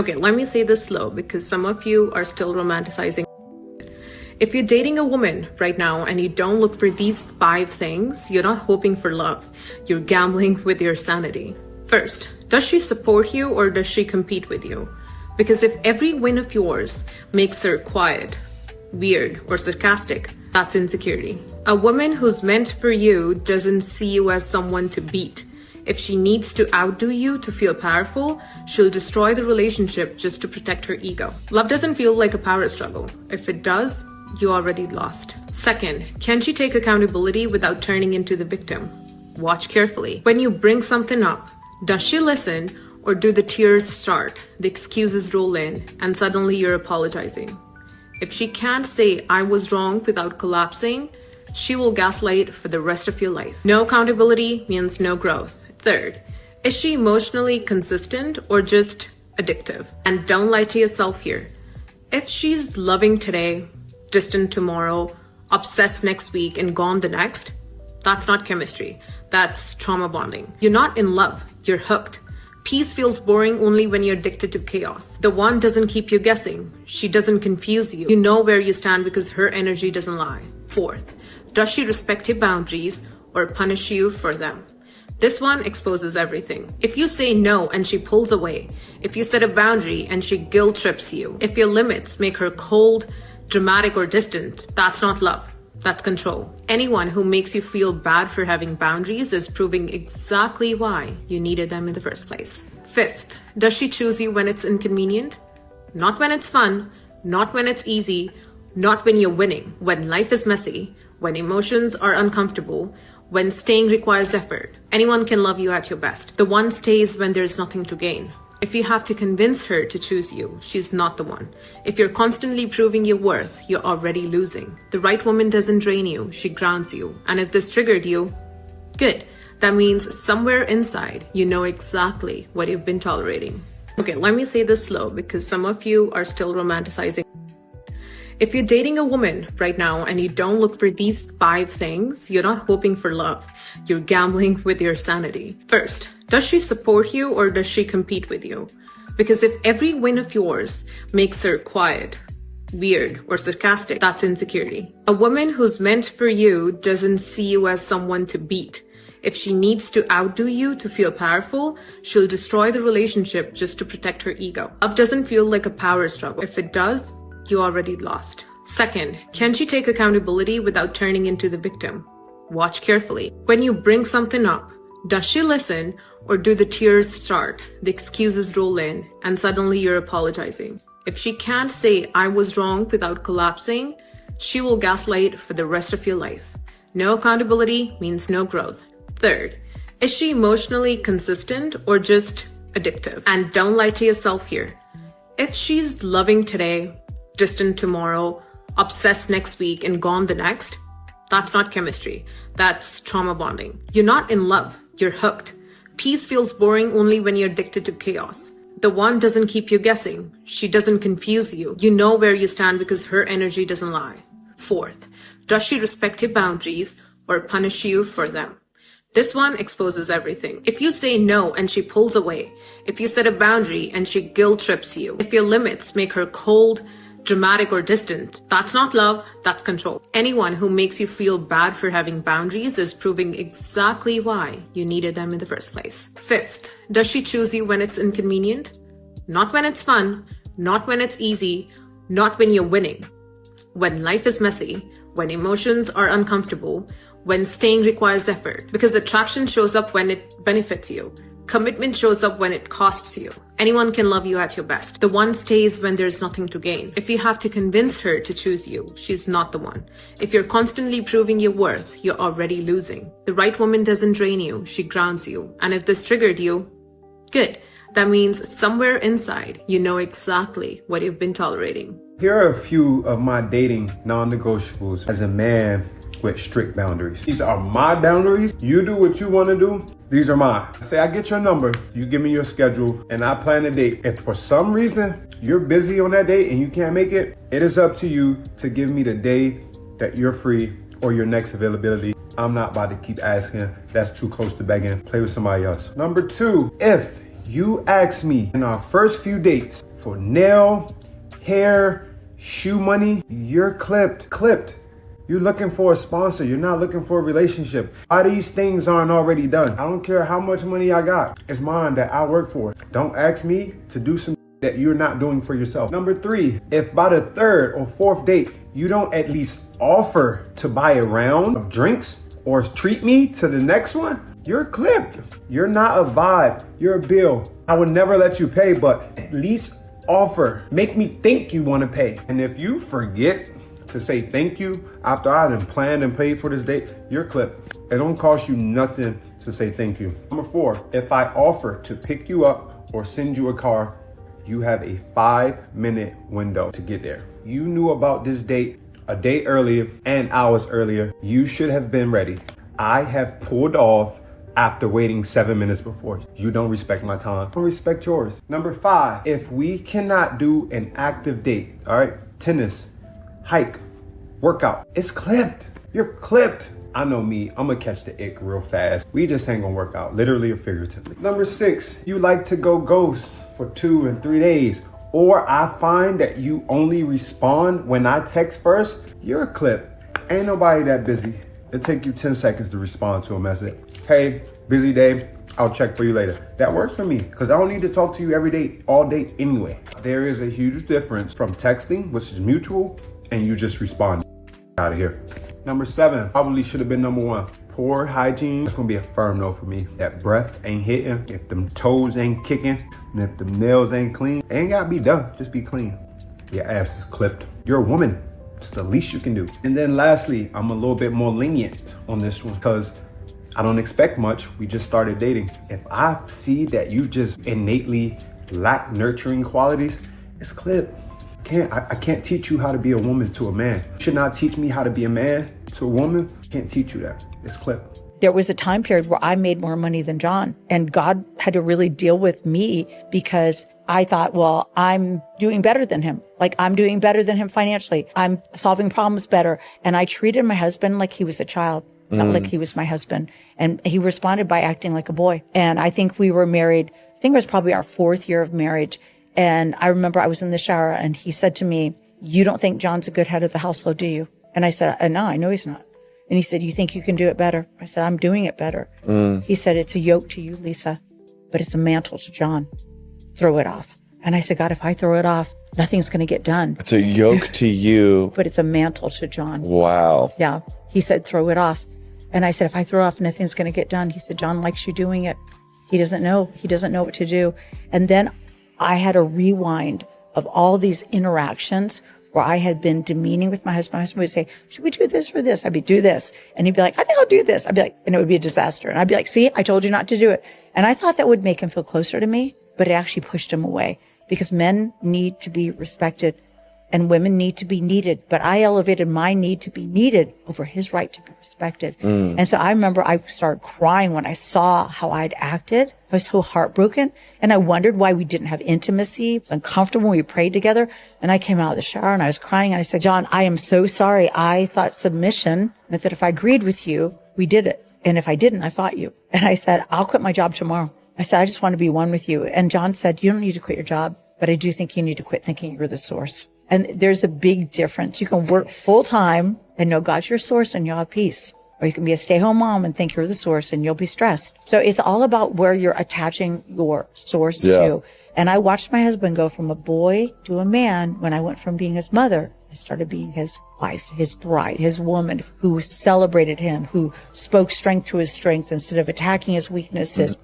Okay, let me say this slow because some of you are still romanticizing. If you're dating a woman right now and you don't look for these 5 things, you're not hoping for love. You're gambling with your sanity. First, does she support you or does she compete with you? Because if every win of yours makes her quiet, weird, or sarcastic, that's insecurity. A woman who's meant for you doesn't see you as someone to beat. If she needs to outdo you to feel powerful, she'll destroy the relationship just to protect her ego. Love doesn't feel like a power struggle. If it does, you already lost. Second, can she take accountability without turning into the victim? Watch carefully. When you bring something up, does she listen or do the tears start, the excuses roll in, and suddenly you're apologizing? If she can't say, I was wrong without collapsing, she will gaslight for the rest of your life. No accountability means no growth. Third, is she emotionally consistent or just addictive? And don't lie to yourself here. If she's loving today, distant tomorrow, obsessed next week, and gone the next, that's not chemistry. That's trauma bonding. You're not in love, you're hooked. Peace feels boring only when you're addicted to chaos. The one doesn't keep you guessing. She doesn't confuse you. You know where you stand because her energy doesn't lie. Fourth, does she respect your boundaries or punish you for them? This one exposes everything. If you say no and she pulls away, if you set a boundary and she guilt trips you, if your limits make her cold, dramatic, or distant, that's not love. That's control. Anyone who makes you feel bad for having boundaries is proving exactly why you needed them in the first place. Fifth, does she choose you when it's inconvenient? Not when it's fun, not when it's easy, not when you're winning, when life is messy, when emotions are uncomfortable, when staying requires effort. Anyone can love you at your best. The one stays when there's nothing to gain. If you have to convince her to choose you, she's not the one. If you're constantly proving your worth, you're already losing. The right woman doesn't drain you, she grounds you. And if this triggered you, good. That means somewhere inside, you know exactly what you've been tolerating. Okay, let me say this slow because some of you are still romanticizing. If you're dating a woman right now and you don't look for these 5 things, you're not hoping for love. You're gambling with your sanity. First, does she support you or does she compete with you? Because if every win of yours makes her quiet, weird, or sarcastic, that's insecurity. A woman who's meant for you doesn't see you as someone to beat. If she needs to outdo you to feel powerful, she'll destroy the relationship just to protect her ego. Love doesn't feel like a power struggle. If it does, you already lost. Second, can she take accountability without turning into the victim? Watch carefully. When you bring something up, does she listen or do the tears start, the excuses roll in, and suddenly you're apologizing? If she can't say, I was wrong without collapsing, she will gaslight for the rest of your life. No accountability means no growth. Third, is she emotionally consistent or just addictive? And don't lie to yourself here. If she's loving today, distant tomorrow, obsessed next week, and gone the next, that's not chemistry. That's trauma bonding. You're not in love, you're hooked. Peace feels boring only when you're addicted to chaos. The one doesn't keep you guessing. She doesn't confuse you. You know where you stand because her energy doesn't lie. Fourth, does she respect your boundaries or punish you for them? This one exposes everything. If you say no and she pulls away, if you set a boundary and she guilt trips you, if your limits make her cold, dramatic, or distant, that's not love, that's control. Anyone who makes you feel bad for having boundaries is proving exactly why you needed them in the first place. Fifth, does she choose you when it's inconvenient? Not when it's fun, not when it's easy, not when you're winning. When life is messy, when emotions are uncomfortable, when staying requires effort. Because attraction shows up when it benefits you. Commitment shows up when it costs you. Anyone can love you at your best. The one stays when there's nothing to gain. If you have to convince her to choose you, she's not the one. If you're constantly proving your worth, you're already losing. The right woman doesn't drain you, she grounds you. And if this triggered you, good. That means somewhere inside, you know exactly what you've been tolerating. Here are a few of my dating non-negotiables as a man with strict boundaries. These are my boundaries. You do what you want to do. These are mine. Say I get your number, you give me your schedule, and I plan a date. If for some reason you're busy on that day and you can't make it, it is up to you to give me the day that you're free or your next availability. I'm not about to keep asking. That's too close to begging. Play with somebody else. Number 2, if you ask me in our first few dates for nail, hair, shoe money, you're clipped. You're looking for a sponsor. You're not looking for a relationship. Why these things aren't already done? I don't care how much money I got. It's mine that I work for. Don't ask me to do some that you're not doing for yourself. Number 3, if by the 3rd or 4th date, you don't at least offer to buy a round of drinks or treat me to the next one, you're clipped. You're not a vibe. You're a bill. I would never let you pay, but at least offer. Make me think you want to pay. And if you forget to say thank you after I done planned and paid for this date, you're clipped. It don't cost you nothing to say thank you. Number 4, if I offer to pick you up or send you a car, you have a 5-minute window to get there. You knew about this date a day earlier and hours earlier. You should have been ready. I have pulled off after waiting 7 minutes before. You don't respect my time. I don't respect yours. Number 5, if we cannot do an active date, all right, tennis, hike, workout, it's clipped. You're clipped. I know me, I'm gonna catch the ick real fast. We just ain't gonna work out, literally or figuratively. Number 6, you like to go ghost for 2 and 3 days, or I find that you only respond when I text first, you're a clip. Ain't nobody that busy. It'll take you 10 seconds to respond to a message. Hey, busy day, I'll check for you later. That works for me, because I don't need to talk to you every day, all day anyway. There is a huge difference from texting, which is mutual, and you just respond. Out of here. Number 7, probably should have been number 1. Poor hygiene. It's gonna be a firm no for me. That breath ain't hitting, if them toes ain't kicking, and if them nails ain't clean, it ain't gotta be done, just be clean. Your ass is clipped. You're a woman. It's the least you can do. And then lastly, I'm a little bit more lenient on this one because I don't expect much. We just started dating. If I see that you just innately lack nurturing qualities, it's clipped. I can't teach you how to be a woman to a man. You should not teach me how to be a man to a woman. Can't teach you that. It's clipped. There was a time period where I made more money than John, and God had to really deal with me because I thought, well, I'm doing better than him. Like, I'm doing better than him financially. I'm solving problems better. And I treated my husband like he was a child, not like he was my husband. And he responded by acting like a boy. And I think we were married. I think it was probably our 4th year of marriage. And I remember I was in the shower and he said to me, "You don't think John's a good head of the household, do you?" And I said, "No, I know he's not." And he said, "You think you can do it better?" I said, "I'm doing it better." He said, "It's a yoke to you, Lisa, but it's a mantle to John. Throw it off." And I said, "God, if I throw it off, nothing's going to get done." It's a yoke to you. But it's a mantle to John. Wow. Yeah. He said, "Throw it off." And I said, "If I throw off, nothing's going to get done." He said, "John likes you doing it. He doesn't know. He doesn't know what to do." And then I had a rewind of all these interactions where I had been demeaning with my husband. My husband would say, "Should we do this or this?" I'd be, "Do this." And he'd be like, "I think I'll do this." I'd be like, and it would be a disaster. And I'd be like, "See, I told you not to do it." And I thought that would make him feel closer to me, but it actually pushed him away because men need to be respected and women need to be needed. But I elevated my need to be needed over his right to be respected. And so I remember I started crying when I saw how I'd acted. I was so heartbroken. And I wondered why we didn't have intimacy. It was uncomfortable when we prayed together. And I came out of the shower and I was crying. And I said, "John, I am so sorry. I thought submission meant that if I agreed with you, we did it. And if I didn't, I fought you." And I said, "I'll quit my job tomorrow." I said, "I just want to be one with you." And John said, "You don't need to quit your job, but I do think you need to quit thinking you're the source." And there's a big difference. You can work full time and know God's your source and you'll have peace. Or you can be a stay-home mom and think you're the source and you'll be stressed. So it's all about where you're attaching your source to. And I watched my husband go from a boy to a man when I went from being his mother. I started being his wife, his bride, his woman who celebrated him, who spoke strength to his strength instead of attacking his weaknesses.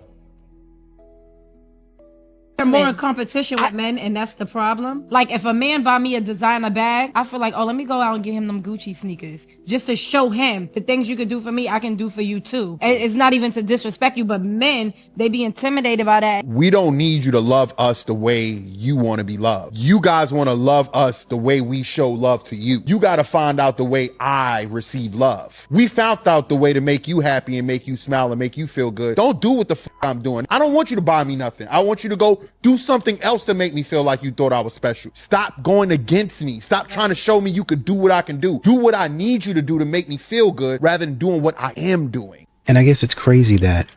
They're more in competition with men, and that's the problem. Like, if a man buy me a designer bag, I feel like, oh, let me go out and get him them Gucci sneakers. Just to show him the things you can do for me, I can do for you too. It's not even to disrespect you, but men, they be intimidated by that. We don't need you to love us the way you want to be loved. You guys want to love us the way we show love to you. You got to find out the way I receive love. We found out the way to make you happy and make you smile and make you feel good. Don't do what the I'm doing. I don't want you to buy me nothing. I want you to go do something else to make me feel like you thought I was special. Stop going against me. Stop trying to show me you could do what I can do. Do what I need you to do to make me feel good rather than doing what I am doing. And I guess it's crazy that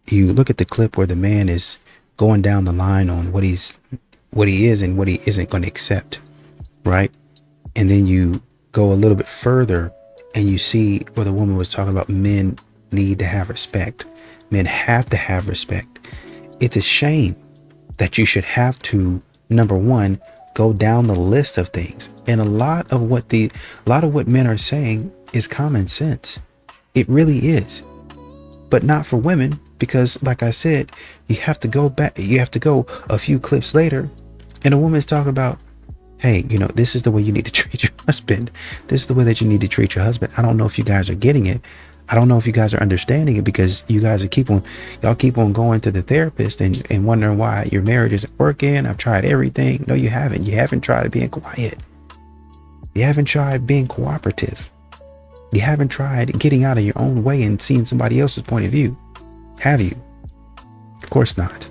you look at the clip where the man is going down the line on what what he is and what he isn't going to accept, right? And then you go a little bit further and you see where the woman was talking about men need to have respect. Men have to have respect. It's a shame that you should have to, number one, go down the list of things. And a lot of what men are saying is common sense. It really is. But not for women, because like I said, you have to go back, you have to go a few clips later and a woman's talking about, hey, this is the way you need to treat your husband. This is the way that you need to treat your husband. I don't know if you guys are getting it. I don't know if you guys are understanding it, because you guys keep on going to the therapist and wondering why your marriage isn't working. I've tried everything. No, you haven't. You haven't tried being quiet. You haven't tried being cooperative. You haven't tried getting out of your own way and seeing somebody else's point of view. Have you? Of course not.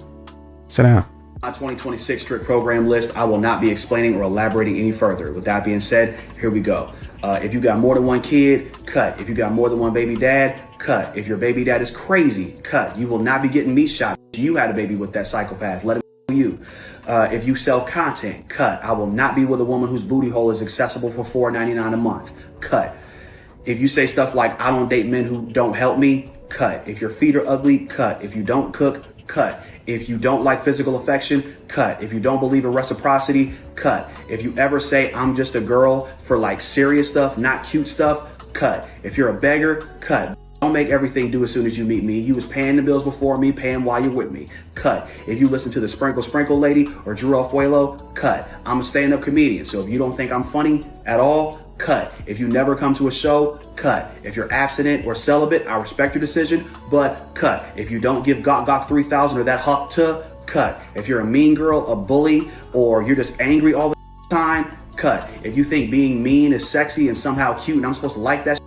Sit down. My 2026 strict program list, I will not be explaining or elaborating any further. With that being said, here we go. If you got more than one kid, cut. If you got more than one baby dad, cut. If your baby dad is crazy, cut. You will not be getting me shot. You had a baby with that psychopath. Let him you. If you sell content, cut. I will not be with a woman whose booty hole is accessible for $4.99 a month. Cut. If you say stuff like, I don't date men who don't help me, cut. If your feet are ugly, cut. If you don't cook, cut. If you don't like physical affection, cut. If you don't believe in reciprocity, cut. If you ever say I'm just a girl for like serious stuff, not cute stuff, cut. If you're a beggar, cut. Don't make everything due as soon as you meet me. You was paying the bills before me, paying while you're with me. Cut. If you listen to the Sprinkle Lady or Drew Alfuelo, cut. I'm a stand-up comedian, so if you don't think I'm funny at all, cut. If you never come to a show, cut. If you're abstinent or celibate, I respect your decision, but cut. If you don't give Gok 3000 or that huck to, cut. If you're a mean girl, a bully, or you're just angry all the time, cut. If you think being mean is sexy and somehow cute and I'm supposed to like that,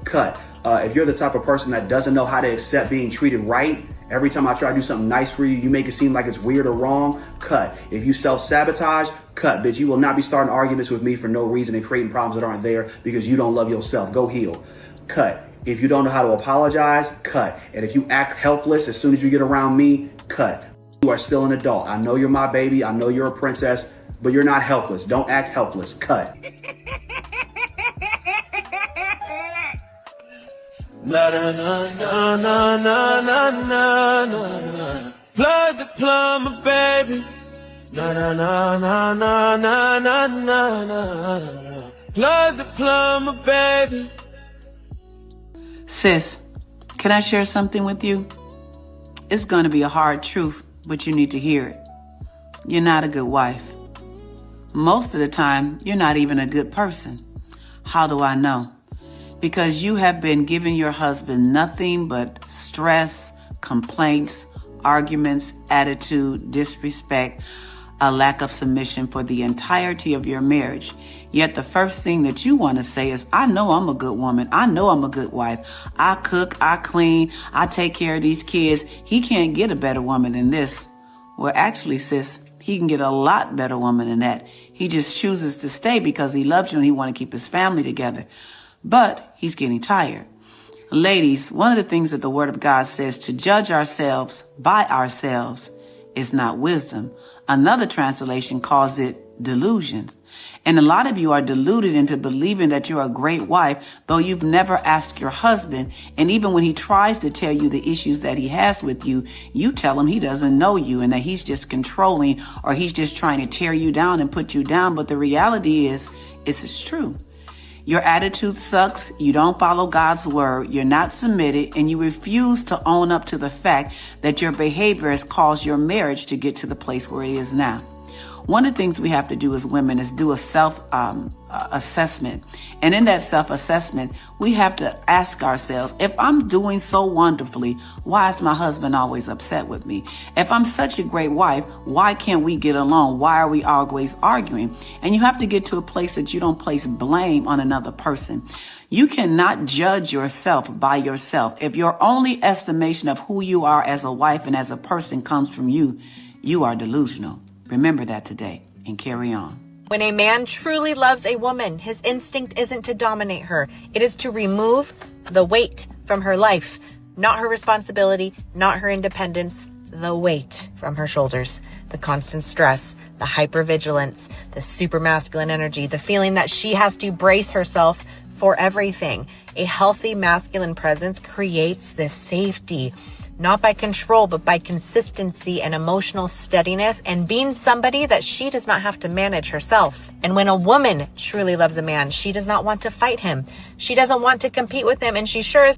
cut. If you're the type of person that doesn't know how to accept being treated right, every time I try to do something nice for you, you make it seem like it's weird or wrong, cut. If you self-sabotage, cut. Bitch, you will not be starting arguments with me for no reason and creating problems that aren't there because you don't love yourself. Go heal. Cut. If you don't know how to apologize, cut. And if you act helpless as soon as you get around me, cut. You are still an adult. I know you're my baby. I know you're a princess, but you're not helpless. Don't act helpless. Cut. Na na na na na na na na na. Plug the plumber, baby. Na na na na na na na na na. Plug the plumber, baby. Sis, can I share something with you? It's gonna be a hard truth, but you need to hear it. You're not a good wife. Most of the time, you're not even a good person. How do I know? Because you have been giving your husband nothing but stress, complaints, arguments, attitude, disrespect, a lack of submission for the entirety of your marriage. Yet the first thing that you want to say is, I know I'm a good woman. I know I'm a good wife. I cook, I clean, I take care of these kids. He can't get a better woman than this. Well, actually, sis, he can get a lot better woman than that. He just chooses to stay because he loves you and he wants to keep his family together. But he's getting tired. Ladies, one of the things that the Word of God says, to judge ourselves by ourselves is not wisdom. Another translation calls it delusions. And a lot of you are deluded into believing that you're a great wife, though you've never asked your husband. And even when he tries to tell you the issues that he has with you, you tell him he doesn't know you and that he's just controlling or he's just trying to tear you down and put you down. But the reality is, it's true. Your attitude sucks, you don't follow God's word, you're not submitted, and you refuse to own up to the fact that your behavior has caused your marriage to get to the place where it is now. One of the things we have to do as women is do a self-assessment. And in that self-assessment, we have to ask ourselves, if I'm doing so wonderfully, why is my husband always upset with me? If I'm such a great wife, why can't we get along? Why are we always arguing? And you have to get to a place that you don't place blame on another person. You cannot judge yourself by yourself. If your only estimation of who you are as a wife and as a person comes from you, you are delusional. Remember that today and carry on. When a man truly loves a woman, his instinct isn't to dominate her. It is to remove the weight from her life, not her responsibility, not her independence, the weight from her shoulders, the constant stress, the hypervigilance, the super masculine energy, the feeling that she has to brace herself for everything. A healthy masculine presence creates this safety, not by control, but by consistency and emotional steadiness and being somebody that she does not have to manage herself. And when a woman truly loves a man, she does not want to fight him. She doesn't want to compete with him, and she sure as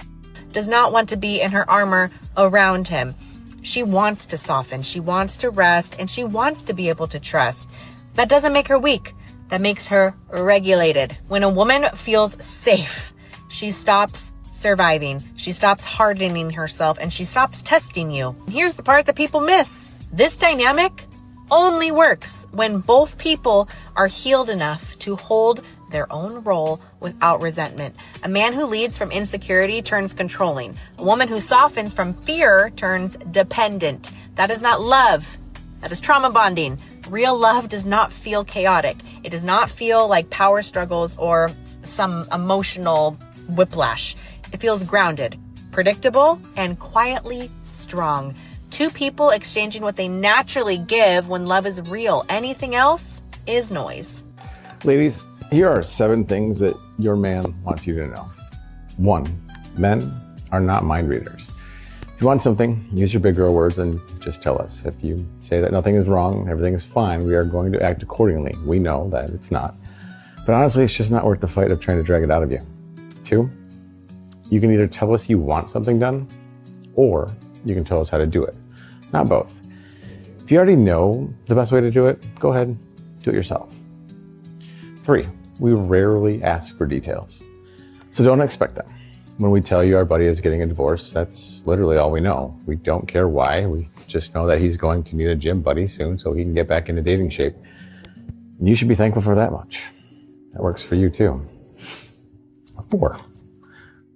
does not want to be in her armor around him. She wants to soften, she wants to rest, and she wants to be able to trust. That doesn't make her weak. That makes her regulated. When a woman feels safe, she stops surviving, she stops hardening herself, and she stops testing you. Here's the part that people miss. This dynamic only works when both people are healed enough to hold their own role without resentment. A man who leads from insecurity turns controlling. A woman who softens from fear turns dependent. That is not love. That is trauma bonding. Real love does not feel chaotic. It does not feel like power struggles or some emotional whiplash. It feels grounded, predictable, and quietly strong. Two people exchanging what they naturally give when love is real. Anything else is noise. Ladies, here are 7 things that your man wants you to know. 1, men are not mind readers. If you want something, use your big girl words and just tell us. If you say that nothing is wrong, everything is fine, we are going to act accordingly. We know that it's not. But honestly, it's just not worth the fight of trying to drag it out of you. 2, you can either tell us you want something done, or you can tell us how to do it. Not both. If you already know the best way to do it, go ahead, do it yourself. 3, we rarely ask for details, so don't expect them. When we tell you our buddy is getting a divorce, that's literally all we know. We don't care why, we just know that he's going to need a gym buddy soon so he can get back into dating shape. And you should be thankful for that much. That works for you too. 4,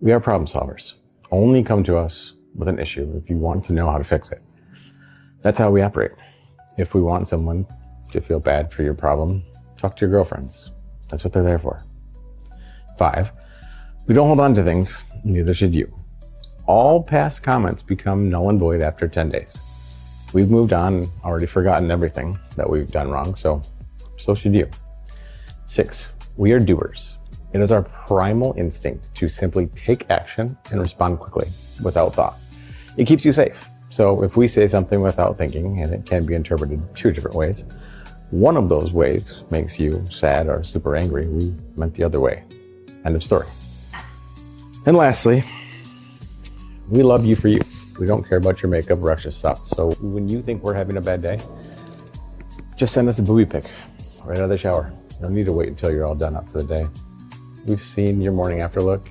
we are problem solvers. Only come to us with an issue if you want to know how to fix it. That's how we operate. If we want someone to feel bad for your problem, talk to your girlfriends. That's what they're there for. 5, we don't hold on to things, neither should you. All past comments become null and void after 10 days. We've moved on, already forgotten everything that we've done wrong, so should you. 6, we are doers. It is our primal instinct to simply take action and respond quickly, without thought. It keeps you safe. So if we say something without thinking, and it can be interpreted 2 different ways, one of those ways makes you sad or super angry, we meant the other way. End of story. And lastly, we love you for you. We don't care about your makeup or extra stuff. So when you think we're having a bad day, just send us a booby pic right out of the shower. You don't need to wait until you're all done up for the day. We've seen your morning after look.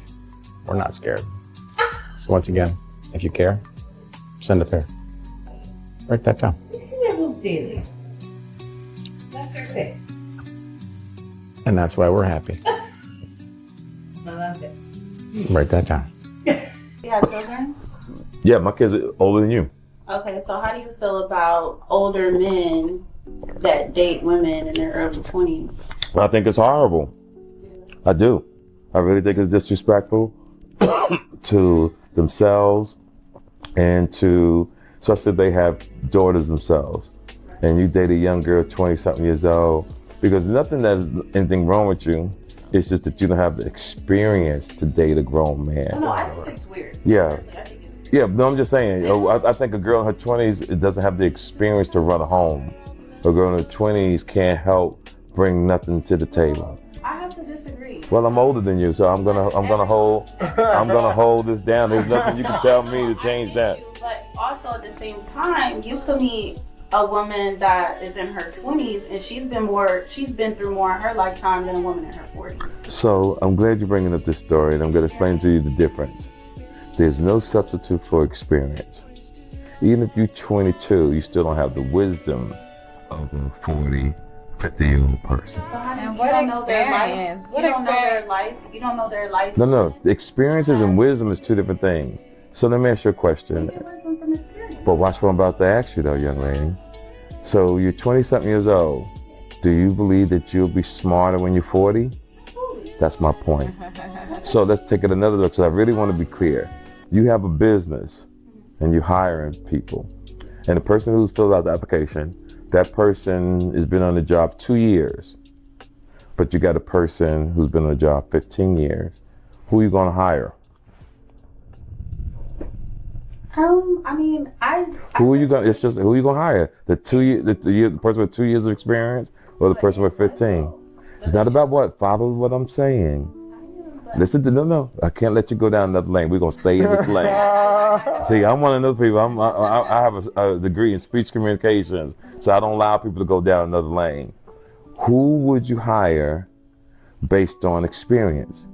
We're not scared. So once again, if you care, send a pair. Write that down. That's her pick. And that's why we're happy. I love it. Write that down. You have children? Yeah, my kids are older than you. Okay, so how do you feel about older men that date women in their early 20s? I think it's horrible. I do. I really think it's disrespectful to themselves and to, especially if they have daughters themselves. And you date a young girl, 20-something years old, because nothing that is anything wrong with you. It's just that you don't have the experience to date a grown man. Oh, no, I think it's weird. Yeah. Personally, I think it's weird. Yeah, no, I'm just saying. I think a girl in her 20s doesn't have the experience to run a home. A girl in her 20s can't help bring nothing to the table. I have to disagree. Well, I'm older than you, so I'm gonna hold this down. There's nothing you can tell me to change that. But also at the same time, you could meet a woman that is in her 20s and she's been through more in her lifetime than a woman in her 40s. So I'm glad you're bringing up this story, and I'm going to explain to you the difference. There's no substitute for experience. Even if you're 22, you still don't have the wisdom of a 40, 50-year-old person. And what experience? You don't know their life. You don't know their life. No. Experiences and wisdom is 2 different things. So let me ask you a question. You get wisdom from experience. But watch what I'm about to ask you, though, young lady. So you're 20-something years old. Do you believe that you'll be smarter when you're 40? Absolutely. That's my point. So let's take it another look, because I really want to be clear. You have a business, and you're hiring people. And the person who fills out the application That person has been on the job 2 years, but you got a person who's been on the job 15 years. Who are you going to hire? I mean, Who are you going? It's just who are you going to hire? The person with 2 years of experience, or the person with 15? It's not about what. Follow what I'm saying. Listen to no. I can't let you go down another lane. We're gonna stay in this lane. See, I'm one of those people. I have a degree in speech communications, so I don't allow people to go down another lane. Who would you hire based on experience?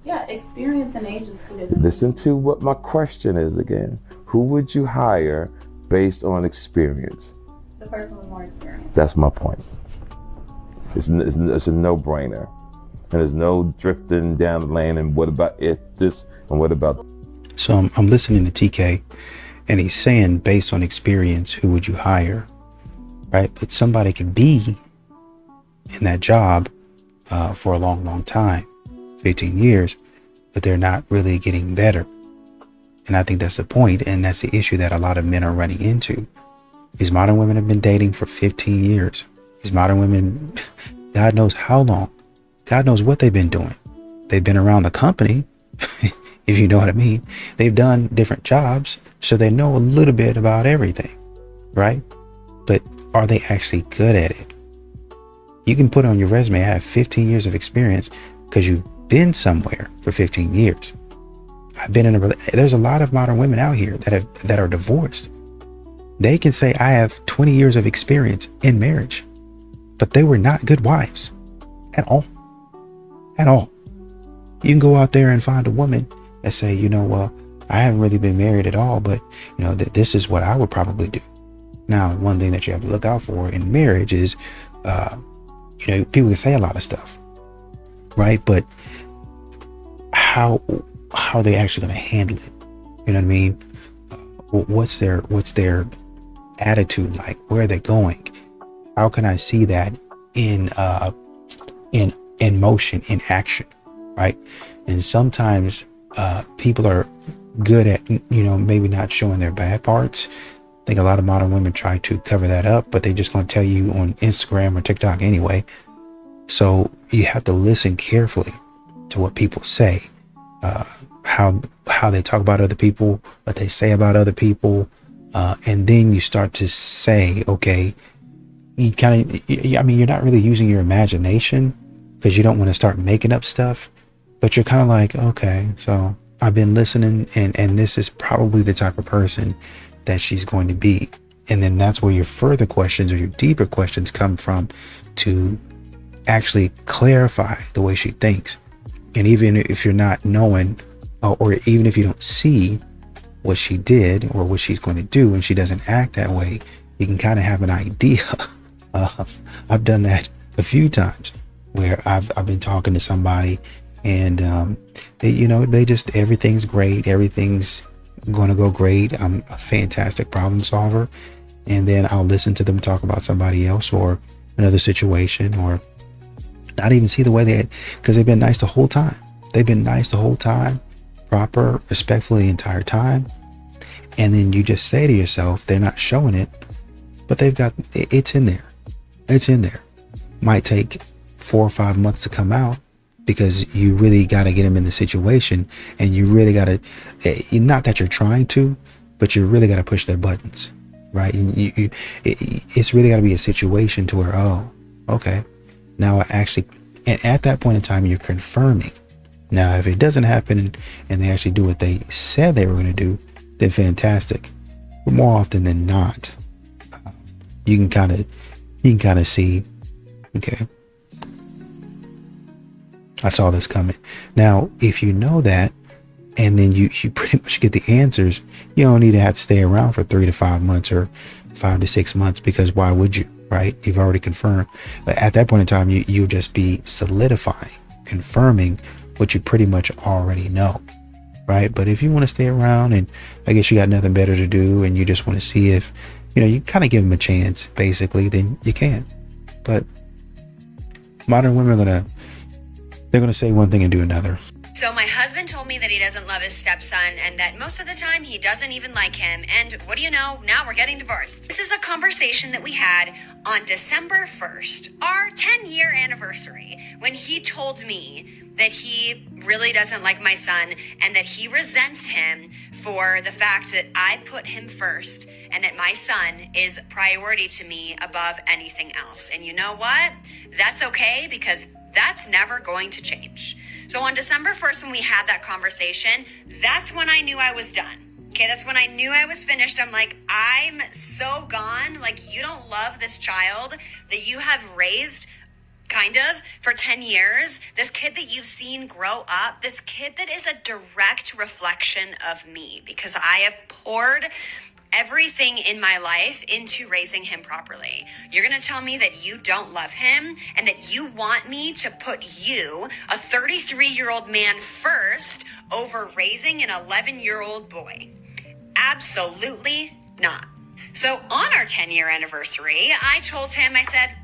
Yeah, experience and age is two different. Listen to what my question is again. Who would you hire based on experience? The person with more experience. That's my point. It's a no-brainer. And there's no drifting down the lane and what about this and what about. So I'm listening to TK and he's saying based on experience, who would you hire? Right? But somebody could be in that job for a long time, 15 years, but they're not really getting better. And I think that's the point, and that's the issue that a lot of men are running into. These modern women have been dating for 15 years. These modern women, God knows how long. God knows what they've been doing. They've been around the company, if you know what I mean. They've done different jobs, so they know a little bit about everything, right? But are they actually good at it? You can put on your resume, I have 15 years of experience because you've been somewhere for 15 years. I've been there's a lot of modern women out here that are divorced. They can say, I have 20 years of experience in marriage, but they were not good wives at all. At all. You can go out there and find a woman and say, well, I haven't really been married at all, but this is what I would probably do. Now, one thing that you have to look out for in marriage is, people can say a lot of stuff, right? But how are they actually going to handle it? You know what I mean? What's their attitude like? Where are they going? How can I see that in motion, in action, right? And sometimes people are good at maybe not showing their bad parts. I think a lot of modern women try to cover that up, but they're just going to tell you on Instagram or TikTok anyway. So you have to listen carefully to what people say, how they talk about other people, what they say about other people, and then you start to say, okay, you're not really using your imagination because you don't want to start making up stuff, but you're kind of like, okay, so I've been listening and this is probably the type of person that she's going to be. And then that's where your further questions or your deeper questions come from to actually clarify the way she thinks. And even if you're not knowing, or even if you don't see what she did or what she's going to do and she doesn't act that way, you can kind of have an idea. I've done that a few times where I've been talking to somebody and they just, everything's great, everything's going to go great, I'm a fantastic problem solver, and then I'll listen to them talk about somebody else or another situation, or not even see the way because they've been nice the whole time, proper, respectful the entire time, and then you just say to yourself, they're not showing it, but it's in there. Might take 4 or 5 months to come out because you really got to get them in the situation, and you really got to, not that you're trying to, but you really got to push their buttons, right? It's really got to be a situation to where, oh, okay, now and at that point in time, you're confirming. Now, if it doesn't happen and they actually do what they said they were going to do, then fantastic. But more often than not, you can kind of see, okay, I saw this coming. Now, if you know that, and then you pretty much get the answers, you don't need to have to stay around for 3 to 5 months or 5 to 6 months, because why would you, right? You've already confirmed. But at that point in time, you'll just be solidifying, confirming what you pretty much already know, right? But if you want to stay around and I guess you got nothing better to do and you just want to see if, you kind of give them a chance, basically, then you can. But modern women are they're going to say one thing and do another. So my husband told me that he doesn't love his stepson and that most of the time he doesn't even like him. And what do you know? Now we're getting divorced. This is a conversation that we had on December 1st, our 10-year anniversary, when he told me that he really doesn't like my son and that he resents him for the fact that I put him first and that my son is priority to me above anything else. And you know what? That's okay, because that's never going to change. So on December 1st, when we had that conversation, that's when I knew I was done. Okay, that's when I knew I was finished. I'm like, I'm so gone. Like, you don't love this child that you have raised kind of for 10 years, this kid that you've seen grow up, this kid that is a direct reflection of me, because I have poured everything in my life into raising him properly. You're going to tell me that you don't love him and that you want me to put you, a 33-year-old man, first over raising an 11-year-old boy? Absolutely not. So on our 10-year anniversary, I told him, I said,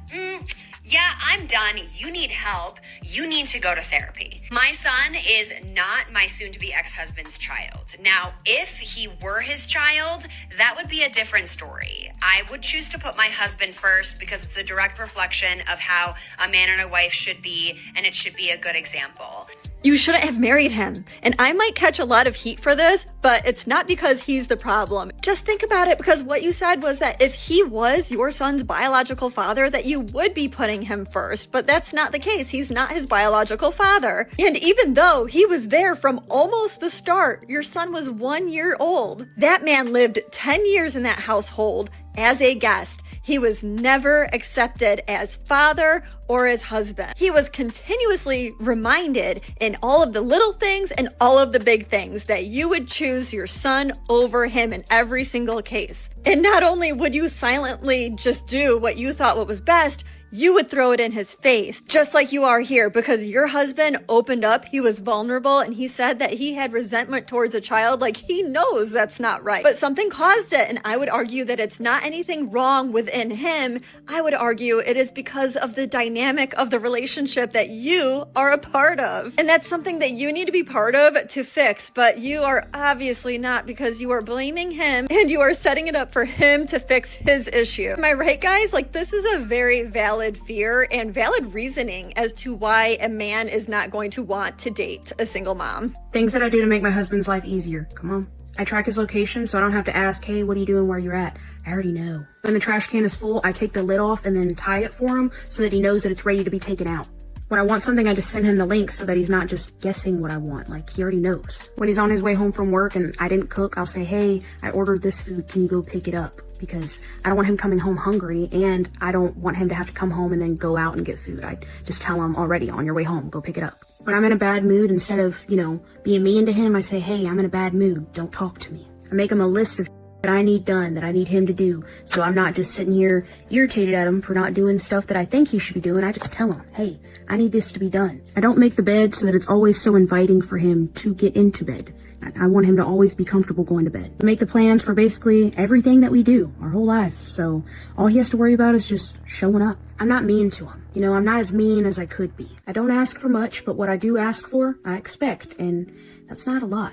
yeah, I'm done. You need help. You need to go to therapy. My son is not my soon-to-be ex-husband's child. Now, if he were his child, that would be a different story. I would choose to put my husband first because it's a direct reflection of how a man and a wife should be, and it should be a good example. You shouldn't have married him. And I might catch a lot of heat for this, but it's not because he's the problem. Just think about it, because what you said was that if he was your son's biological father, that you would be putting him first. But that's not the case. He's not his biological father. And even though he was there from almost the start, your son was 1 year old. That man lived 10 years in that household as a guest. He was never accepted as father or as husband. He was continuously reminded in all of the little things and all of the big things that you would choose your son over him in every single case. And not only would you silently just do what you thought what was best, you would throw it in his face, just like you are here, because your husband opened up, he was vulnerable, and he said that he had resentment towards a child. Like, he knows that's not right, but something caused it. And I would argue that it's not anything wrong within him. I would argue it is because of the dynamic of the relationship that you are a part of. And that's something that you need to be part of to fix, but you are obviously not, because you are blaming him and you are setting it up for him to fix his issue. Am I right, guys? Like, this is a very valid fear and valid reasoning as to why a man is not going to want to date a single mom. Things that I do to make my husband's life easier. Come on. I track his location so I don't have to ask, hey, what are you doing, where you're at? I already know. When the trash can is full, I take the lid off and then tie it for him so that he knows that it's ready to be taken out. When I want something, I just send him the link so that he's not just guessing what I want. Like, he already knows. When he's on his way home from work and I didn't cook, I'll say, hey, I ordered this food. Can you go pick it up? Because I don't want him coming home hungry, and I don't want him to have to come home and then go out and get food. I just tell him already, on your way home, go pick it up. When I'm in a bad mood, instead of, being mean to him, I say, hey, I'm in a bad mood. Don't talk to me. I make him a list of that I need done, that I need him to do. So I'm not just sitting here irritated at him for not doing stuff that I think he should be doing. I just tell him, hey, I need this to be done. I don't make the bed so that it's always so inviting for him to get into bed. I want him to always be comfortable going to bed. I make the plans for basically everything that we do our whole life. So all he has to worry about is just showing up. I'm not mean to him. I'm not as mean as I could be. I don't ask for much, but what I do ask for, I expect. And that's not a lot,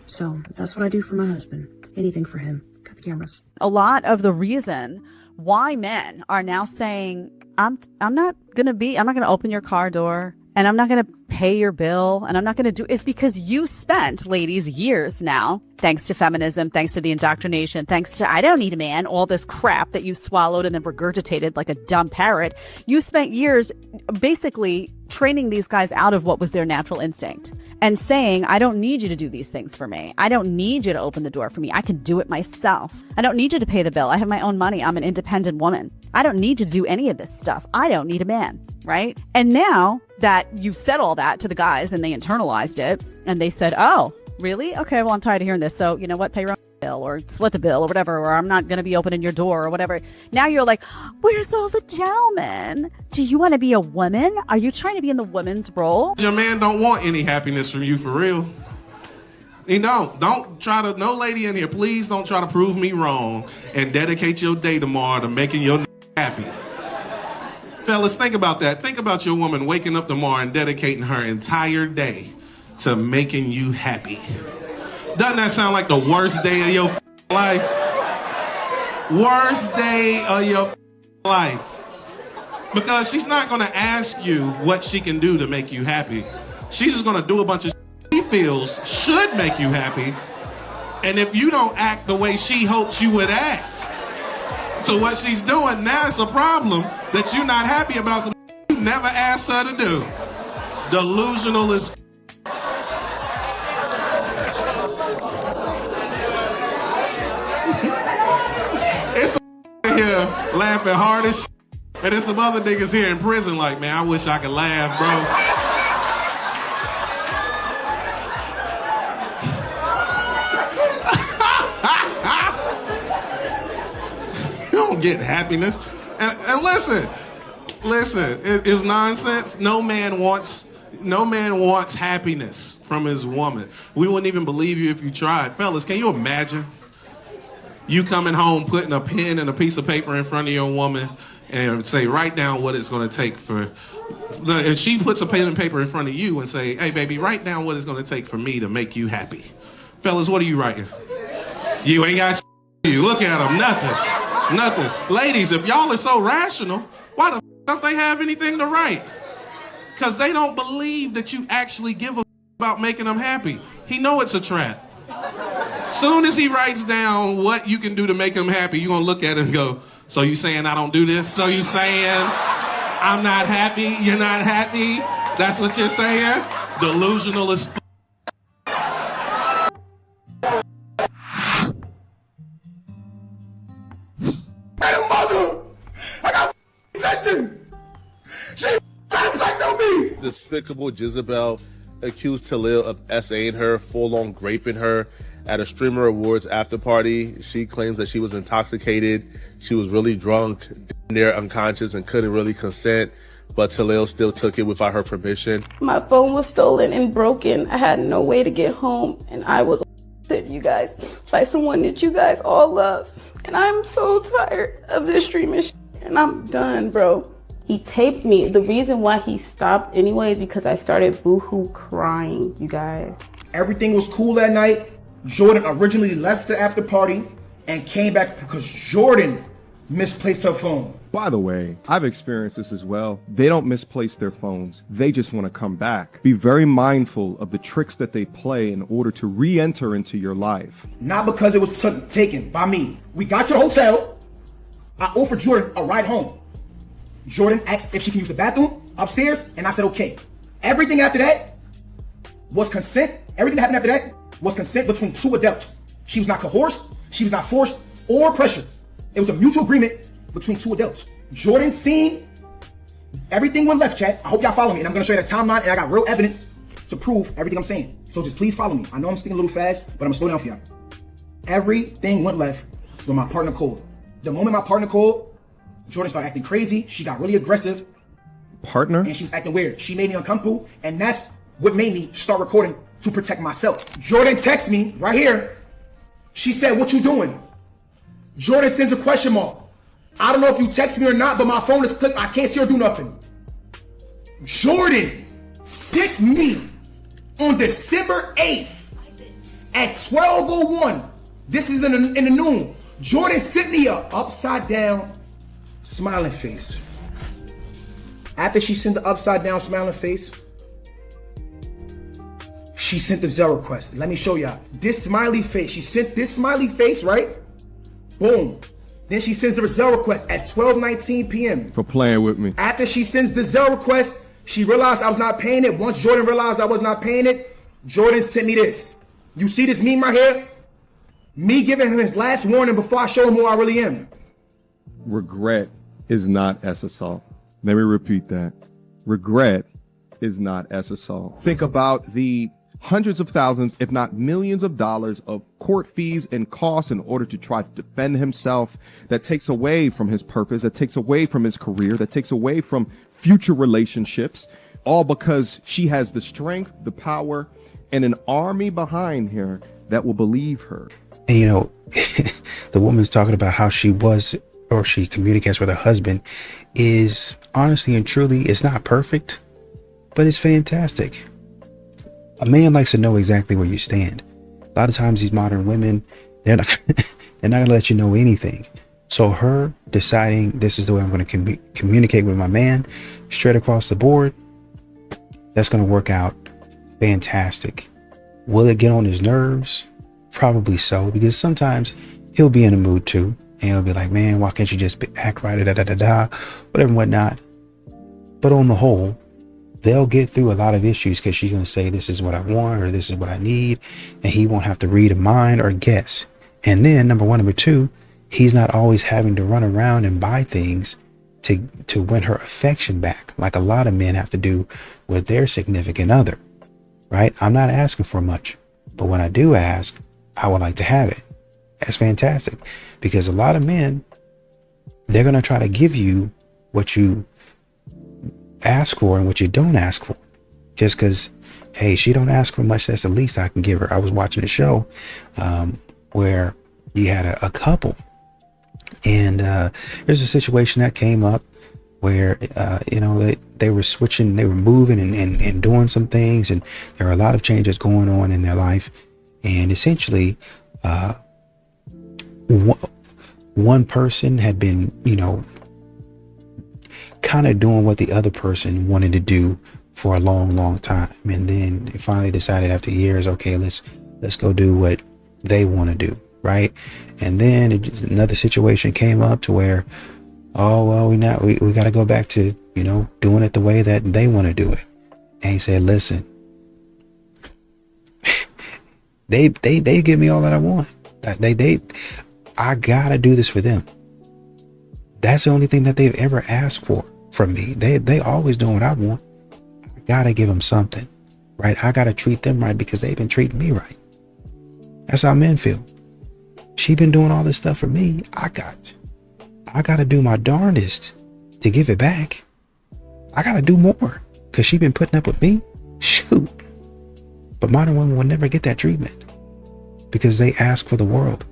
So that's what I do for my husband. Anything for him. Cut the cameras. A lot of the reason why men are now saying, I'm not going to open your car door, and I'm not going to pay your bill, and I'm not going to do, is because you spent, ladies, years now, thanks to feminism, thanks to the indoctrination, thanks to I don't need a man, all this crap that you swallowed and then regurgitated like a dumb parrot. You spent years basically training these guys out of what was their natural instinct and saying, I don't need you to do these things for me. I don't need you to open the door for me. I can do it myself. I don't need you to pay the bill. I have my own money. I'm an independent woman. I don't need you to do any of this stuff. I don't need a man, right? And now that you said all that to the guys and they internalized it and they said, oh, really? Okay, well, I'm tired of hearing this. So you know what? Pay your own bill or split the bill or whatever, or I'm not going to be opening your door or whatever. Now you're like, where's all the gentlemen? Do you want to be a woman? Are you trying to be in the woman's role? Your man don't want any happiness from you for real. He don't try to, no lady in here, please don't try to prove me wrong and dedicate your day tomorrow to making your happy. Fellas, think about that. Think about your woman waking up tomorrow and dedicating her entire day to making you happy. Doesn't that sound like the worst day of your life? Worst day of your life. Because she's not going to ask you what she can do to make you happy. She's just going to do a bunch of shit she feels should make you happy. And if you don't act the way she hopes you would act, so what she's doing now is a problem that you're not happy about some you never asked her to do. Delusional as it's a here laughing hard as shit. And there's some other niggas here in prison like, man, I wish I could laugh, bro. You don't get happiness. And listen, it's nonsense. No man wants happiness from his woman. We wouldn't even believe you if you tried. Fellas, can you imagine you coming home, putting a pen and a piece of paper in front of your woman and say, write down what it's going to take for, and she puts a pen and paper in front of you and say, hey, baby, write down what it's going to take for me to make you happy. Fellas, what are you writing? You ain't got you. Look at them. Nothing. Ladies, if y'all are so rational, why the don't they have anything to write? Because they don't believe that you actually give a about making them happy. He know it's a trap. Soon as he writes down what you can do to make him happy, you're going to look at it and go, so you saying I don't do this? So you saying I'm not happy? You're not happy? That's what you're saying? Delusional as f***. Despicable Jezebel accused Talil of SAing her, full-on raping her at a Streamer Awards after party. She claims that she was intoxicated, she was really drunk, near unconscious, and couldn't really consent, but Talil still took it without her permission. My phone was stolen and broken. I had no way to get home, and I was you guys by someone that you guys all love. And I'm so tired of this streaming shit, and I'm done, bro. He taped me. The reason why he stopped anyway is because I started boohoo crying, you guys. Everything was cool that night. Jordan originally left the after party and came back because Jordan misplaced her phone. By the way, I've experienced this as well. They don't misplace their phones. They just want to come back. Be very mindful of the tricks that they play in order to re-enter into your life. Not because it was taken by me. We got to the hotel. I offered Jordan a ride home. Jordan asked if she can use the bathroom upstairs, and I said okay. Everything after that was consent. Everything that happened after that was consent between two adults. She was not coerced, she was not forced or pressured. It was a mutual agreement between two adults. Jordan seen everything went left, chat. I hope y'all follow me, and I'm gonna show you the timeline, and I got real evidence to prove everything I'm saying. So just please follow me. I know I'm speaking a little fast, but I'm gonna slow down for y'all. Everything went left when my partner called. The moment my partner called, Jordan started acting crazy. She got really aggressive. Partner? And she was acting weird. She made me uncomfortable, and that's what made me start recording to protect myself. Jordan texts me right here. She said, what you doing? Jordan sends a question mark. I don't know if you text me or not, but my phone is clicked. I can't see or do nothing. Jordan sent me on December 8th at 12:01. This is in the noon. Jordan sent me a upside down smiling face. After she sent the upside down smiling face, she sent the Zelle request. Let me show y'all. This smiley face. She sent this smiley face, right? Boom. Then she sends the Zelle request at 12:19 p.m. For playing with me. After she sends the Zelle request, she realized I was not paying it. Once Jordan realized I was not paying it, Jordan sent me this. You see this meme right here? Me giving him his last warning before I show him who I really am. Regret is not S assault. Let me repeat that. Regret is not S assault. Think about the hundreds of thousands, if not millions of dollars of court fees and costs in order to try to defend himself. That takes away from his purpose, that takes away from his career, that takes away from future relationships, all because she has the strength, the power, and an army behind her that will believe her. And you know, the woman's talking about how she was, or she communicates with her husband, is honestly and truly, it's not perfect, but it's fantastic. A man likes to know exactly where you stand. A lot of times these modern women, they're not gonna let you know anything. So her deciding this is the way I'm going to communicate with my man straight across the board, that's going to work out fantastic. Will it get on his nerves? Probably so, because sometimes he'll be in a mood too, and he'll be like, man, why can't you just act right, whatever and whatnot. But on the whole, they'll get through a lot of issues because she's going to say, this is what I want, or this is what I need, and he won't have to read a mind or guess. And then number one, number two, he's not always having to run around and buy things to win her affection back, like a lot of men have to do with their significant other, right? I'm not asking for much, but when I do ask, I would like to have it. That's fantastic, because a lot of men, they're going to try to give you what you ask for and what you don't ask for, just because, hey, she don't ask for much, that's the least I can give her. I was watching a show where you had a couple, and there's a situation that came up where they were switching, they were moving and doing some things, and there were a lot of changes going on in their life, and essentially one person had been kind of doing what the other person wanted to do for a long time, and then they finally decided after years, okay, let's go do what they want to do, right? And then another situation came up to where, oh well, we got to go back to doing it the way that they want to do it. And he said, listen, they give me all that I want. I gotta do this for them. That's the only thing that they've ever asked for from me. They always doing what I want. I gotta give them something, right? I gotta treat them right because they've been treating me right. That's how men feel. She been doing all this stuff for me. I gotta do my darndest to give it back. I gotta do more because she been putting up with me. Shoot. But modern women will never get that treatment because they ask for the world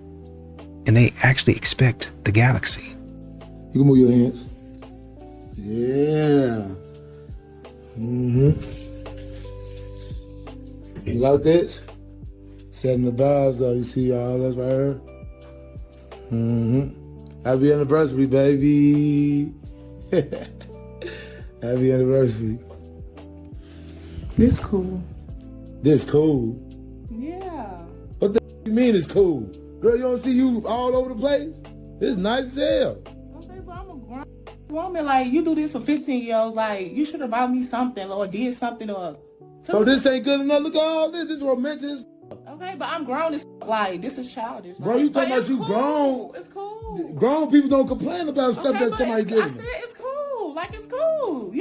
and they actually expect the galaxy. You can move your hands. Yeah. You like this? Setting the bars though, you see all that's right here? Happy anniversary, baby. Happy anniversary. This cool. This cool? Yeah. What the you mean it's cool? Girl, you don't see you all over the place? This nice as hell. Okay, but I'm a grown woman. Like, you do this for 15-year-olds. Like, you should have bought me something or did something or... So this ain't good enough? Look at all this. This is romantic. Okay, but I'm grown as like, this is childish. Bro, you talking about you cool. grown? It's cool. Grown people don't complain about stuff that somebody gives them. I said it's cool. Like, it's cool.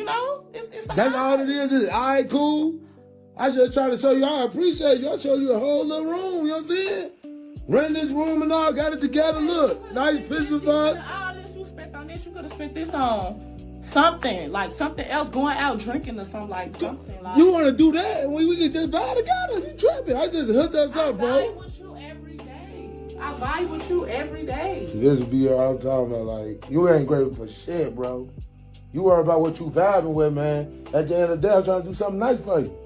It's That's all it is all right, cool? I just try to show you I appreciate you. I show you a whole little room, you know what I'm saying? Renting this room and all, got it together. Look, nice picture of us. All this you spent on this, you could have spent this on something, like something else, going out drinking or something like something. Like, you want to do that? We can just buy together. You tripping? I just hooked us up, bro. I buy with you every day. I buy with you every day. This will be all the time, man. Like, you ain't grateful for shit, bro. You worry about what you vibing with, man. At the end of the day, I'm trying to do something nice for you.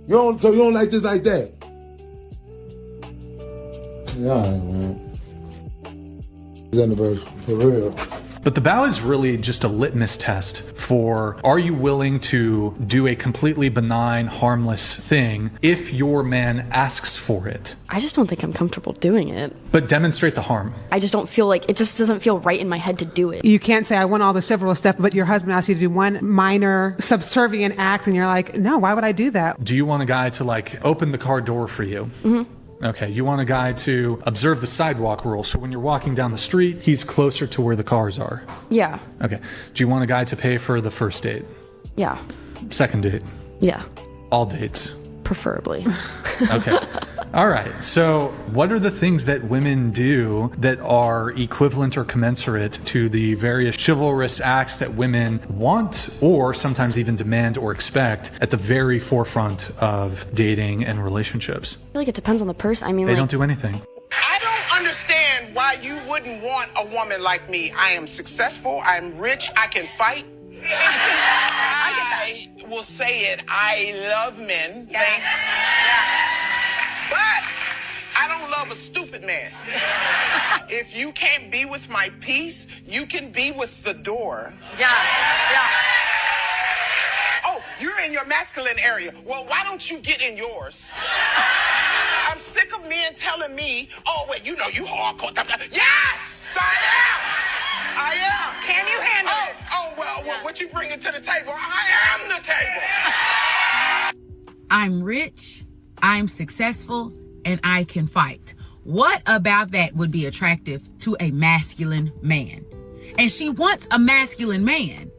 So you don't like this like that? Yeah, all right, man. It's anniversary, for real. But the vow is really just a litmus test for, are you willing to do a completely benign, harmless thing if your man asks for it? I just don't think I'm comfortable doing it. But demonstrate the harm. I just don't feel like, it just doesn't feel right in my head to do it. You can't say, I want all the chivalrous stuff, but your husband asks you to do one minor subservient act, and you're like, no, why would I do that? Do you want a guy to like open the car door for you? Mm-hmm. Okay, you want a guy to observe the sidewalk rule, so when you're walking down the street, he's closer to where the cars are. Yeah. Okay. Do you want a guy to pay for the first date? Yeah. Second date? Yeah. All dates? Preferably. Okay. All right. So what are the things that women do that are equivalent or commensurate to the various chivalrous acts that women want or sometimes even demand or expect at the very forefront of dating and relationships? I feel like it depends on the person. I mean, they don't do anything. I don't understand why you wouldn't want a woman like me. I am successful. I'm rich. I can fight. I will will say it. I love men. Thanks. But I don't love a stupid man. If you can't be with my peace, you can be with the door. Oh, you're in your masculine area. Well, why don't you get in yours? I'm sick of men telling me, oh, wait, you know you hardcore. Yes, I am. Can you handle it? Oh, well, what you bringing to the table? I am the table. I'm rich, I'm successful, and I can fight. What about that would be attractive to a masculine man? And she wants a masculine man.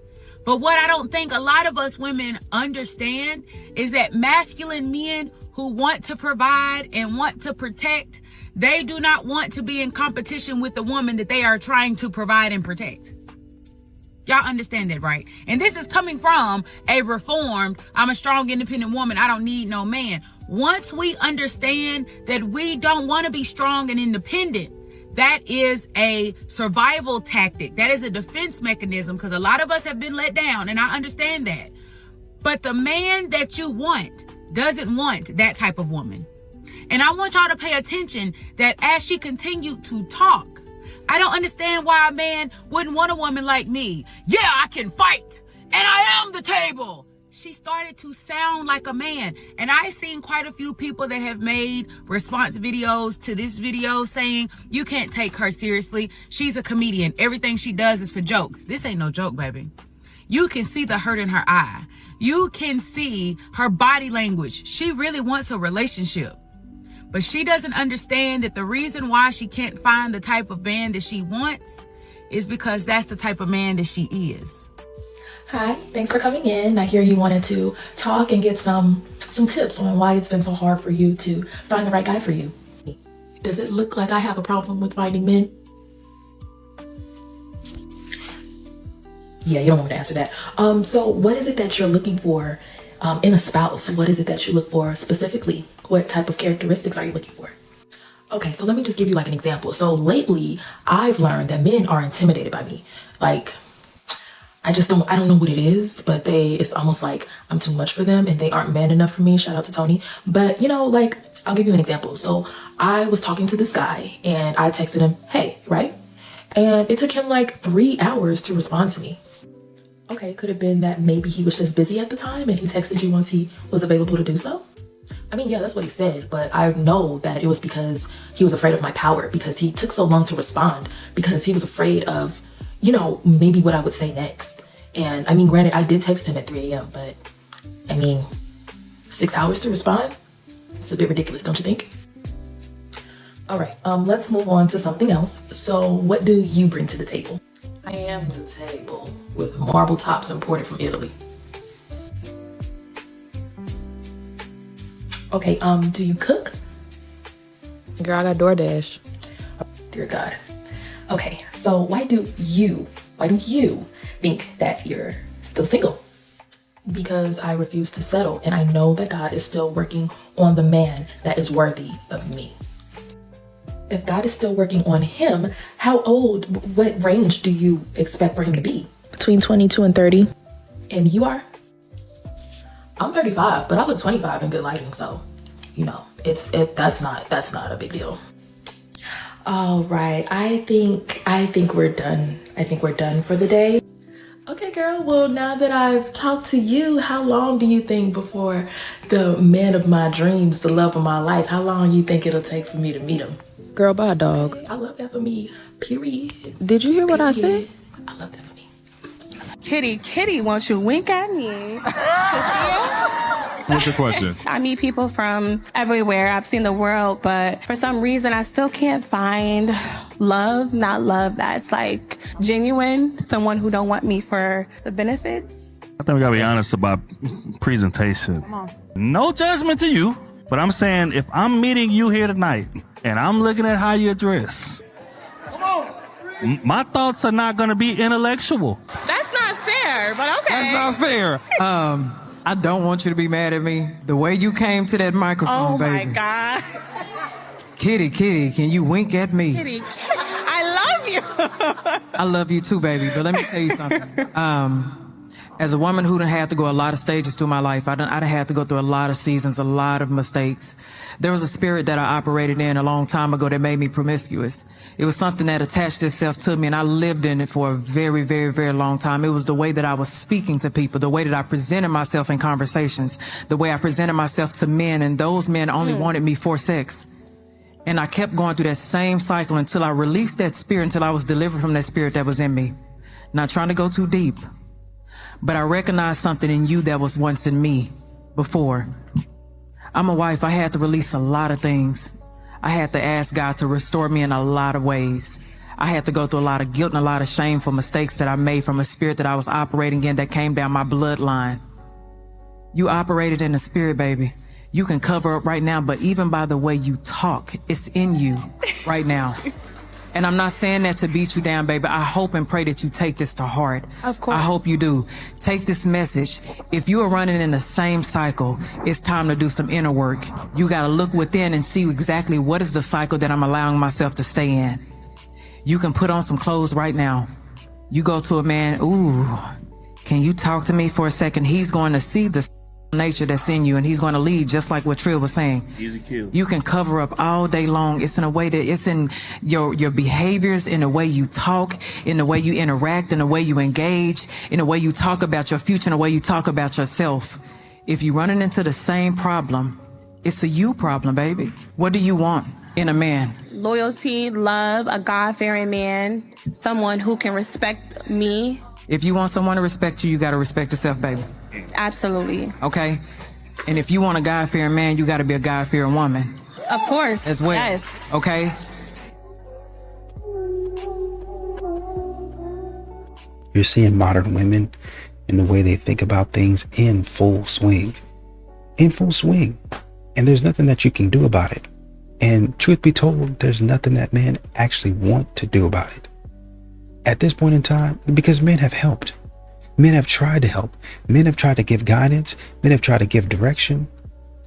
But what I don't think a lot of us women understand is that masculine men who want to provide and want to protect, they do not want to be in competition with the woman that they are trying to provide and protect. Y'all understand that, right? And this is coming from a reformed, I'm a strong, independent woman, I don't need no man. Once we understand that we don't want to be strong and independent, that is a survival tactic. That is a defense mechanism, because a lot of us have been let down, and I understand that. But the man that you want doesn't want that type of woman. And I want y'all to pay attention that as she continued to talk, I don't understand why a man wouldn't want a woman like me. Yeah, I can fight, and I am the table. She started to sound like a man. And I've seen quite a few people that have made response videos to this video saying, you can't take her seriously. She's a comedian. Everything she does is for jokes. This ain't no joke, baby. You can see the hurt in her eye. You can see her body language. She really wants a relationship. But she doesn't understand that the reason why she can't find the type of man that she wants is because that's the type of man that she is. Hi, thanks for coming in. I hear you wanted to talk and get some tips on why it's been so hard for you to find the right guy for you. Does it look like I have a problem with finding men? Yeah, you don't want me to answer that. So what is it that you're looking for in a spouse? What is it that you look for specifically? What type of characteristics are you looking for? Okay, so let me just give you like an example. So lately, I've learned that men are intimidated by me. Like, I don't know what it is, but it's almost like I'm too much for them and they aren't man enough for me. Shout out to Tony. But you know, like, I'll give you an example. So I was talking to this guy and I texted him, hey, right? And it took him like 3 hours to respond to me. Okay, could have been that maybe he was just busy at the time and he texted you once he was available to do so. I mean, yeah, that's what he said, but I know that it was because he was afraid of my power, because he took so long to respond, because he was afraid of, you know, maybe what I would say next. And I mean, granted, I did text him at 3 a.m., but I mean, 6 hours to respond? It's a bit ridiculous, don't you think? All right, let's move on to something else. So what do you bring to the table? I am the table with marble tops imported from Italy. Okay, do you cook? Girl, I got DoorDash. Oh, dear God. Okay, so why do you think that you're still single? Because I refuse to settle, and I know that God is still working on the man that is worthy of me. If God is still working on him, what range do you expect for him to be? Between 22 and 30. And you are? I'm 35, but I look 25 in good lighting, so you know, that's not a big deal. All right, I think we're done. I think we're done for the day. Okay, girl. Well, now that I've talked to you, how long do you think before the man of my dreams, the love of my life, how long you think it'll take for me to meet him? Girl, bye, dog. I love that for me. Period. Did you hear what I said? I love that for me. Kitty, won't you wink at me? What's your question? I meet people from everywhere. I've seen the world, but for some reason, I still can't find not love that's like genuine. Someone who don't want me for the benefits. I think we gotta be honest about presentation. Come on. No judgment to you, but I'm saying if I'm meeting you here tonight and I'm looking at how you dress, my thoughts are not gonna be intellectual. That's not fair, but okay. That's not fair. I don't want you to be mad at me. The way you came to that microphone, baby. Oh my God. Kitty, can you wink at me? Kitty, I love you. I love you too, baby. But let me tell you something. As a woman who done had to go a lot of stages through my life, I done had to go through a lot of seasons, a lot of mistakes. There was a spirit that I operated in a long time ago that made me promiscuous. It was something that attached itself to me, and I lived in it for a very, very, very long time. It was the way that I was speaking to people, the way that I presented myself in conversations, the way I presented myself to men, and those men only wanted me for sex. And I kept going through that same cycle until I released that spirit, until I was delivered from that spirit that was in me. Not trying to go too deep, but I recognized something in you that was once in me before. I'm a wife. I had to release a lot of things. I had to ask God to restore me in a lot of ways. I had to go through a lot of guilt and a lot of shame for mistakes that I made from a spirit that I was operating in that came down my bloodline. You operated in the spirit, baby. You can cover up right now, but even by the way you talk, it's in you right now. And I'm not saying that to beat you down, baby. I hope and pray that you take this to heart. Of course. I hope you do. Take this message. If you are running in the same cycle, it's time to do some inner work. You got to look within and see exactly what is the cycle that I'm allowing myself to stay in. You can put on some clothes right now. You go to a man, ooh, can you talk to me for a second? He's going to see the nature that's in you, and he's going to lead, just like what Trill was saying. Easy kill. You can cover up all day long. It's in a way that it's in your behaviors, in the way you talk, in the way you interact, in the way you engage, in the way you talk about your future, in the way you talk about yourself. If you're running into the same problem, it's a you problem, baby. What do you want in a man? Loyalty, love, a God-fearing man, someone who can respect me. If you want someone to respect you, you got to respect yourself, baby. Absolutely. Okay? And if you want a God-fearing man, you got to be a God-fearing woman. Of course. As well. Yes. Okay? You're seeing modern women and the way they think about things in full swing. In full swing. And there's nothing that you can do about it. And truth be told, there's nothing that men actually want to do about it. At this point in time, because men have helped. Men have tried to help. Men have tried to give guidance. Men have tried to give direction.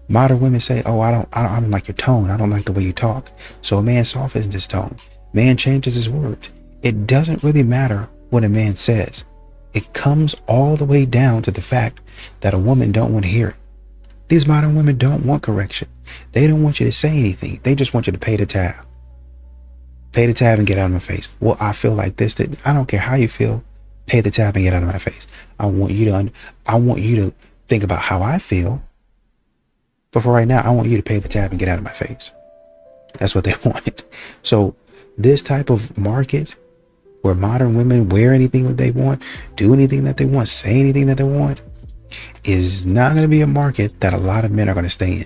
Modern women say, oh, I don't like your tone. I don't like the way you talk. So a man softens his tone. Man changes his words. It doesn't really matter what a man says. It comes all the way down to the fact that a woman don't want to hear it. These modern women don't want correction. They don't want you to say anything. They just want you to pay the tab. Pay the tab and get out of my face. Well, I feel like this. That I don't care how you feel. Pay the tab and get out of my face. I want you to think about how I feel. But for right now, I want you to pay the tab and get out of my face. That's what they want. So this type of market where modern women wear anything that they want, do anything that they want, say anything that they want, is not going to be a market that a lot of men are going to stay in.